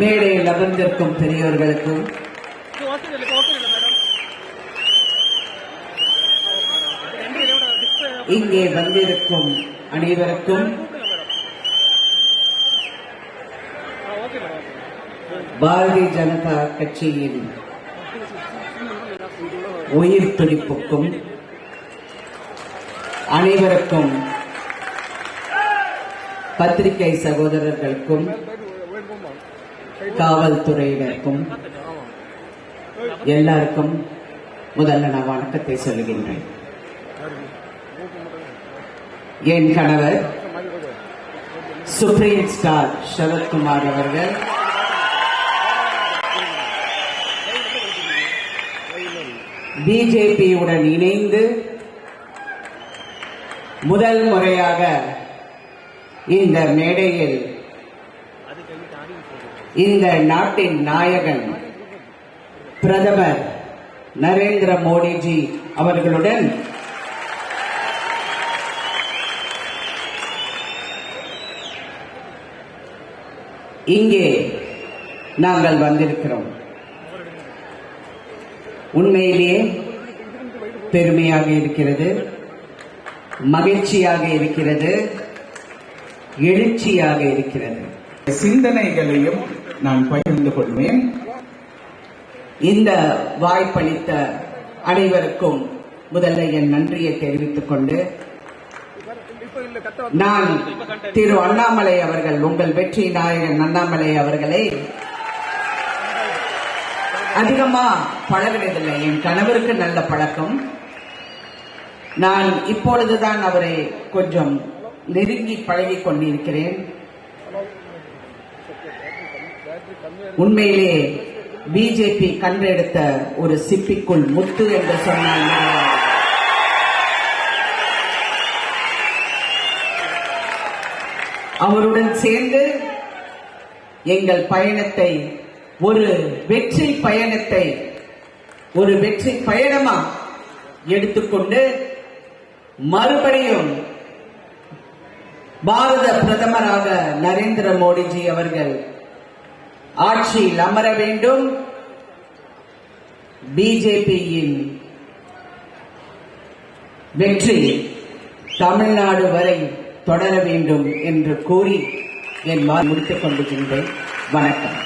மேடையில் அமர்ந்திருக்கும் பெரியோர்களுக்கும் இங்கே வந்திருக்கும் அனைவருக்கும் பாரதிய ஜனதா கட்சியின் உயிர் துடிப்புக்கும் அனைவருக்கும் பத்திரிகை சகோதரர்களுக்கும் காவல்துறையினருக்கும் எல்லாருக்கும் முதல்ல நான் வணக்கத்தை சொல்லுகின்றேன். என் கணவர் சுப்ரீம் ஸ்டார் சரத்குமார் அவர்கள் பிஜேபியுடன் இணைந்து முதல் முறையாக இந்த மேடையில் இந்த நாட்டின் நாயகன் பிரதமர் நரேந்திர மோடிஜி அவர்களுடன் இங்கே நாங்கள் வந்திருக்கிறோம். உண்மையிலேயே பெருமையாக இருக்கிறது, மகிழ்ச்சியாக இருக்கிறது, எழுச்சியாக இருக்கிறது. சிந்தனைகளையும் நான் பகிர்ந்து கொள்வேன். இந்த வாய்ப்பளித்த அனைவருக்கும் முதல்ல என் நன்றியை தெரிவித்துக் கொண்டு, நான் திரு அண்ணாமலை அவர்கள், உங்கள் வெற்றி நாயகன் அண்ணாமலை அவர்களை அதிகமா பழகினதில்லை. என் கணவருக்கு நல்ல பழக்கம். நான் இப்பொழுதுதான் அவரை கொஞ்சம் நெருங்கி பழகிக் கொண்டிருக்கிறேன். உண்மையிலே பிஜேபி கண்டெடுத்த ஒரு சிப்பிக்குள் முத்து என்று சொன்னால் அவருடன் சேர்ந்து எங்கள் பயணத்தை ஒரு வெற்றி பயணத்தை ஒரு வெற்றி பயணமா எடுத்துக்கொண்டு மறுபடியும் பாரத பிரதமராக நரேந்திர மோடிஜி அவர்கள் ஆட்சியில் அமர வேண்டும், பிஜேபியின் வெற்றி தமிழ்நாடு வரை தொடர வேண்டும் என்று கூறி என் முடித்துக் கொண்டிருக்கின்றேன். வணக்கம்.